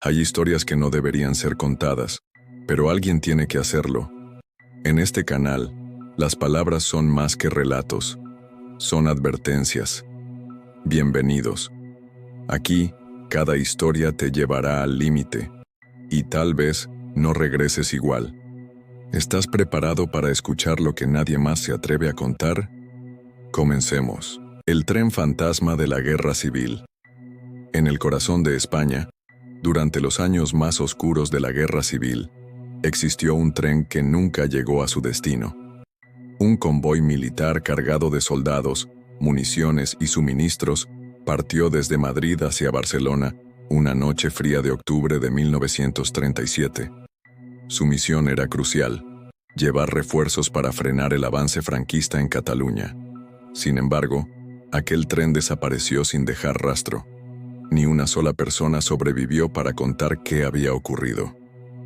Hay historias que no deberían ser contadas, pero alguien tiene que hacerlo. En este canal, las palabras son más que relatos, son advertencias. Bienvenidos. Aquí, cada historia te llevará al límite, y tal vez no regreses igual. ¿Estás preparado para escuchar lo que nadie más se atreve a contar? Comencemos. El tren fantasma de la Guerra Civil. En el corazón de España, durante los años más oscuros de la Guerra Civil, existió un tren que nunca llegó a su destino. Un convoy militar cargado de soldados, municiones y suministros partió desde Madrid hacia Barcelona una noche fría de octubre de 1937. Su misión era crucial: llevar refuerzos para frenar el avance franquista en Cataluña. Sin embargo, aquel tren desapareció sin dejar rastro. Ni una sola persona sobrevivió para contar qué había ocurrido.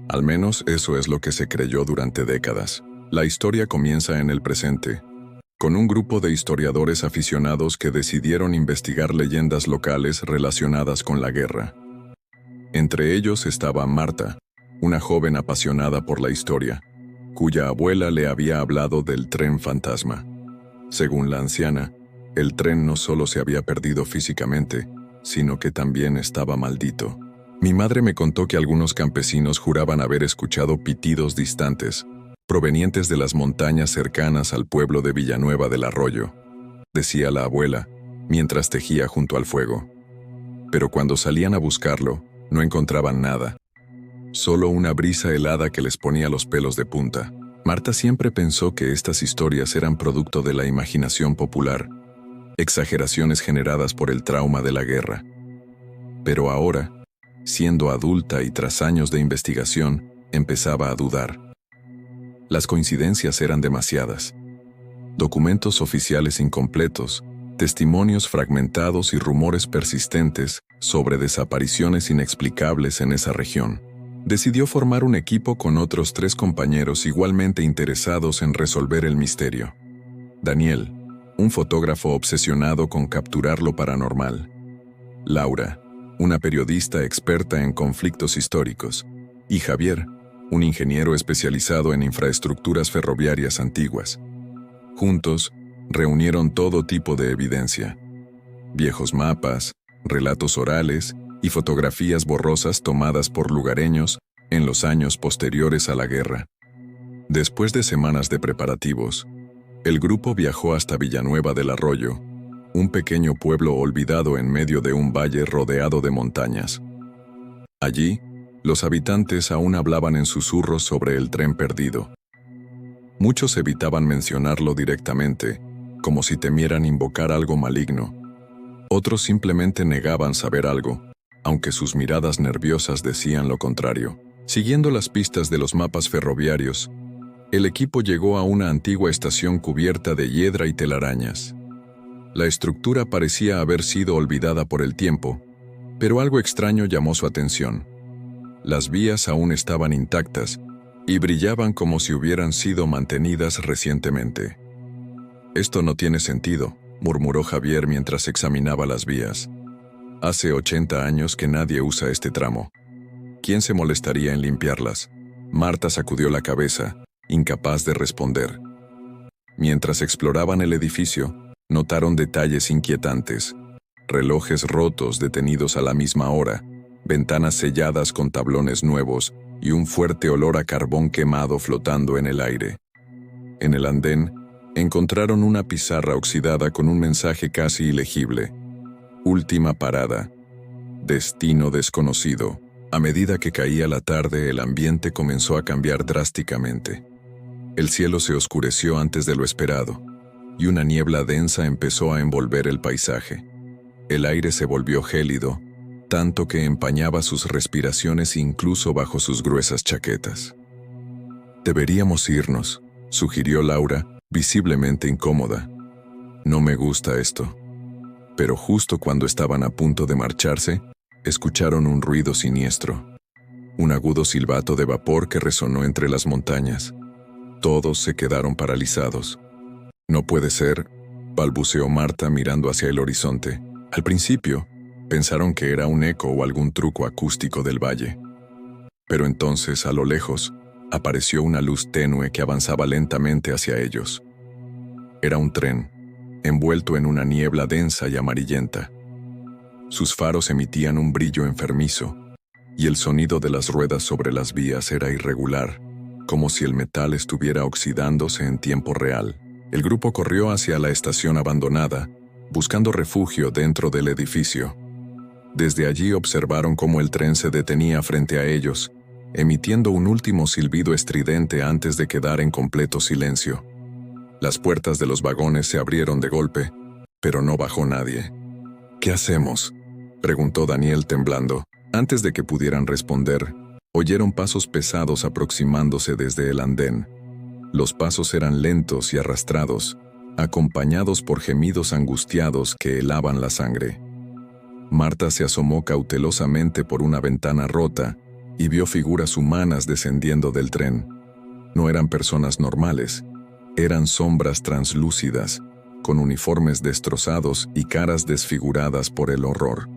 Al menos eso es lo que se creyó durante décadas. La historia comienza en el presente, con un grupo de historiadores aficionados que decidieron investigar leyendas locales relacionadas con la guerra. Entre ellos estaba Marta, una joven apasionada por la historia, cuya abuela le había hablado del tren fantasma. Según la anciana, el tren no solo se había perdido físicamente, sino que también estaba maldito. Mi madre me contó que algunos campesinos juraban haber escuchado pitidos distantes, provenientes de las montañas cercanas al pueblo de Villanueva del Arroyo, decía la abuela, mientras tejía junto al fuego. Pero cuando salían a buscarlo, no encontraban nada. Solo una brisa helada que les ponía los pelos de punta. Marta siempre pensó que estas historias eran producto de la imaginación popular, exageraciones generadas por el trauma de la guerra. Pero ahora, siendo adulta y tras años de investigación, empezaba a dudar. Las coincidencias eran demasiadas. Documentos oficiales incompletos, testimonios fragmentados y rumores persistentes sobre desapariciones inexplicables en esa región. Decidió formar un equipo con otros 3 compañeros igualmente interesados en resolver el misterio. Daniel, un fotógrafo obsesionado con capturar lo paranormal. Laura, una periodista experta en conflictos históricos. Y Javier, un ingeniero especializado en infraestructuras ferroviarias antiguas. Juntos, reunieron todo tipo de evidencia: viejos mapas, relatos orales y fotografías borrosas tomadas por lugareños en los años posteriores a la guerra. Después de semanas de preparativos, el grupo viajó hasta Villanueva del Arroyo, un pequeño pueblo olvidado en medio de un valle rodeado de montañas. Allí, los habitantes aún hablaban en susurros sobre el tren perdido. Muchos evitaban mencionarlo directamente, como si temieran invocar algo maligno. Otros simplemente negaban saber algo, aunque sus miradas nerviosas decían lo contrario. Siguiendo las pistas de los mapas ferroviarios, el equipo llegó a una antigua estación cubierta de hiedra y telarañas. La estructura parecía haber sido olvidada por el tiempo, pero algo extraño llamó su atención. Las vías aún estaban intactas y brillaban como si hubieran sido mantenidas recientemente. «Esto no tiene sentido», murmuró Javier mientras examinaba las vías. «Hace 80 años que nadie usa este tramo. ¿Quién se molestaría en limpiarlas?». Marta sacudió la cabeza, incapaz de responder. Mientras exploraban el edificio, notaron detalles inquietantes: relojes rotos detenidos a la misma hora, ventanas selladas con tablones nuevos y un fuerte olor a carbón quemado flotando en el aire. En el andén, encontraron una pizarra oxidada con un mensaje casi ilegible: «Última parada. Destino desconocido». A medida que caía la tarde, el ambiente comenzó a cambiar drásticamente. El cielo se oscureció antes de lo esperado, y una niebla densa empezó a envolver el paisaje. El aire se volvió gélido, tanto que empañaba sus respiraciones incluso bajo sus gruesas chaquetas. «Deberíamos irnos», sugirió Laura, visiblemente incómoda. «No me gusta esto». Pero justo cuando estaban a punto de marcharse, escucharon un ruido siniestro. Un agudo silbato de vapor que resonó entre las montañas. Todos se quedaron paralizados. «No puede ser», balbuceó Marta mirando hacia el horizonte. Al principio, Pensaron que era un eco o algún truco acústico del valle. Pero entonces, a lo lejos, apareció una luz tenue que avanzaba lentamente hacia ellos. Era un tren, envuelto en una niebla densa y amarillenta. Sus faros emitían un brillo enfermizo, y el sonido de las ruedas sobre las vías era irregular, como si el metal estuviera oxidándose en tiempo real. El grupo corrió hacia la estación abandonada, buscando refugio dentro del edificio. Desde allí observaron cómo el tren se detenía frente a ellos, emitiendo un último silbido estridente antes de quedar en completo silencio. Las puertas de los vagones se abrieron de golpe, pero no bajó nadie. «¿Qué hacemos?», preguntó Daniel temblando. Antes de que pudieran responder, oyeron pasos pesados aproximándose desde el andén. Los pasos eran lentos y arrastrados, acompañados por gemidos angustiados que helaban la sangre. Marta se asomó cautelosamente por una ventana rota y vio figuras humanas descendiendo del tren. No eran personas normales, eran sombras translúcidas, con uniformes destrozados y caras desfiguradas por el horror.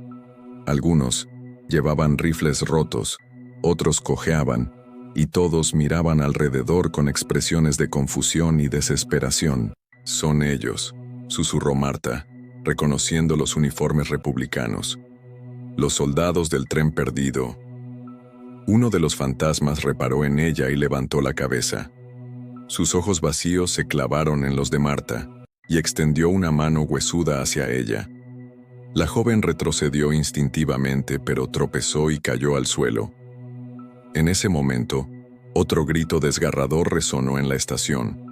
Algunos llevaban rifles rotos, otros cojeaban, y todos miraban alrededor con expresiones de confusión y desesperación. «Son ellos», susurró Marta, reconociendo los uniformes republicanos. «Los soldados del tren perdido». Uno de los fantasmas reparó en ella y levantó la cabeza. Sus ojos vacíos se clavaron en los de Marta, y extendió una mano huesuda hacia ella. La joven retrocedió instintivamente, pero tropezó y cayó al suelo. En ese momento, otro grito desgarrador resonó en la estación.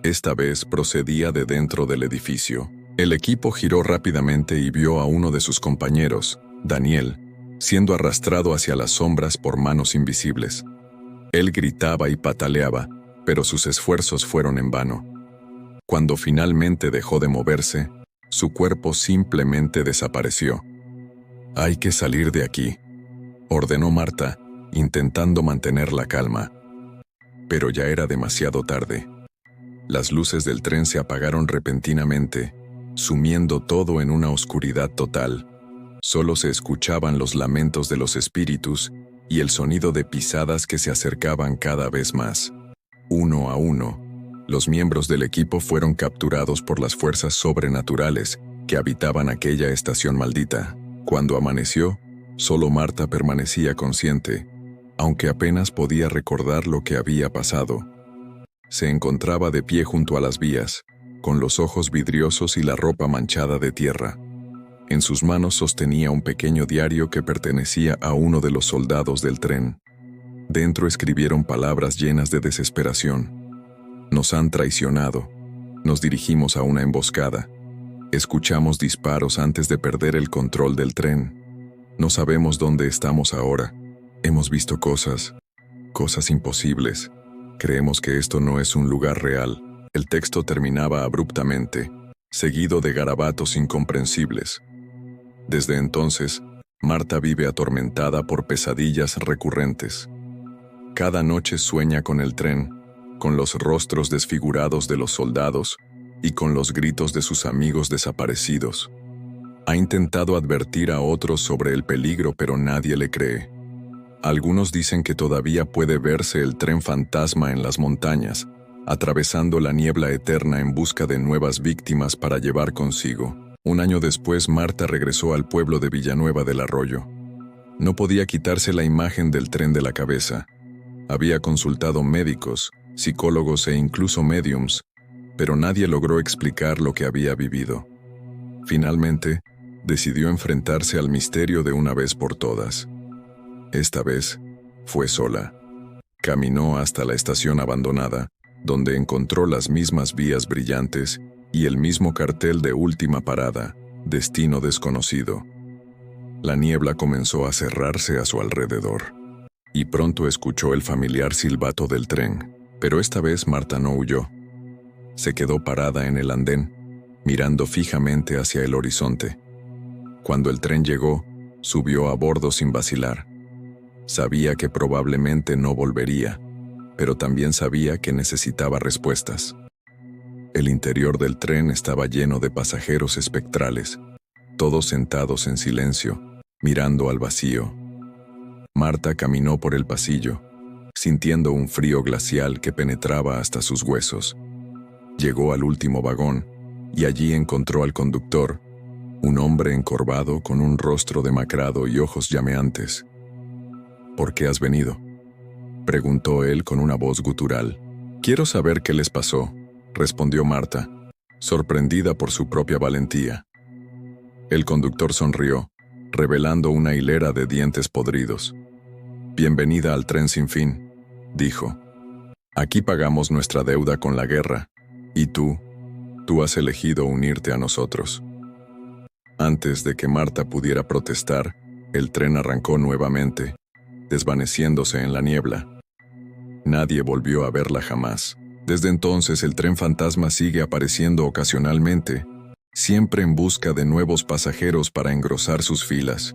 Esta vez procedía de dentro del edificio. El equipo giró rápidamente y vio a uno de sus compañeros, Daniel, siendo arrastrado hacia las sombras por manos invisibles. Él gritaba y pataleaba, pero sus esfuerzos fueron en vano. Cuando finalmente dejó de moverse, su cuerpo simplemente desapareció. «Hay que salir de aquí», ordenó Marta, intentando mantener la calma. Pero ya era demasiado tarde. Las luces del tren se apagaron repentinamente, sumiendo todo en una oscuridad total. Solo se escuchaban los lamentos de los espíritus y el sonido de pisadas que se acercaban cada vez más. Uno a uno, los miembros del equipo fueron capturados por las fuerzas sobrenaturales que habitaban aquella estación maldita. Cuando amaneció, solo Marta permanecía consciente, aunque apenas podía recordar lo que había pasado. Se encontraba de pie junto a las vías, con los ojos vidriosos y la ropa manchada de tierra. En sus manos sostenía un pequeño diario que pertenecía a uno de los soldados del tren. Dentro escribieron palabras llenas de desesperación. «Nos han traicionado. Nos dirigimos a una emboscada. Escuchamos disparos antes de perder el control del tren. No sabemos dónde estamos ahora. Hemos visto cosas imposibles. Creemos que esto no es un lugar real». El texto terminaba abruptamente, seguido de garabatos incomprensibles. Desde entonces, Marta vive atormentada por pesadillas recurrentes. Cada noche sueña con el tren, con los rostros desfigurados de los soldados y con los gritos de sus amigos desaparecidos. Ha intentado advertir a otros sobre el peligro, pero nadie le cree. Algunos dicen que todavía puede verse el tren fantasma en las montañas, atravesando la niebla eterna en busca de nuevas víctimas para llevar consigo. Un año después, Marta regresó al pueblo de Villanueva del Arroyo. No podía quitarse la imagen del tren de la cabeza. Había consultado médicos, psicólogos e incluso médiums, pero nadie logró explicar lo que había vivido. Finalmente, decidió enfrentarse al misterio de una vez por todas. Esta vez, fue sola. Caminó hasta la estación abandonada, donde encontró las mismas vías brillantes y el mismo cartel de última parada, destino desconocido. La niebla comenzó a cerrarse a su alrededor, y pronto escuchó el familiar silbato del tren, pero esta vez Marta no huyó. Se quedó parada en el andén, mirando fijamente hacia el horizonte. Cuando el tren llegó, subió a bordo sin vacilar. Sabía que probablemente no volvería, pero también sabía que necesitaba respuestas. El interior del tren estaba lleno de pasajeros espectrales, todos sentados en silencio, mirando al vacío. Marta caminó por el pasillo, sintiendo un frío glacial que penetraba hasta sus huesos. Llegó al último vagón y allí encontró al conductor, un hombre encorvado con un rostro demacrado y ojos llameantes. «¿Por qué has venido?», preguntó él con una voz gutural. «Quiero saber qué les pasó», respondió Marta, sorprendida por su propia valentía. El conductor sonrió, revelando una hilera de dientes podridos. «Bienvenida al tren sin fin», dijo. «Aquí pagamos nuestra deuda con la guerra, y tú has elegido unirte a nosotros». Antes de que Marta pudiera protestar, el tren arrancó nuevamente, desvaneciéndose en la niebla. Nadie volvió a verla jamás. Desde entonces el tren fantasma sigue apareciendo ocasionalmente, siempre en busca de nuevos pasajeros para engrosar sus filas.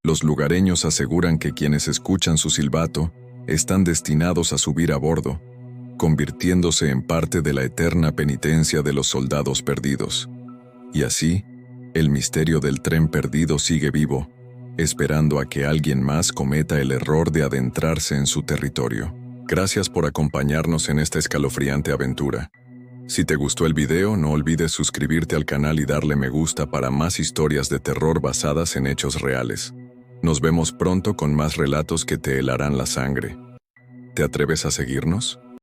Los lugareños aseguran que quienes escuchan su silbato están destinados a subir a bordo, convirtiéndose en parte de la eterna penitencia de los soldados perdidos. Y así, el misterio del tren perdido sigue vivo, esperando a que alguien más cometa el error de adentrarse en su territorio. Gracias por acompañarnos en esta escalofriante aventura. Si te gustó el video, no olvides suscribirte al canal y darle me gusta para más historias de terror basadas en hechos reales. Nos vemos pronto con más relatos que te helarán la sangre. ¿Te atreves a seguirnos?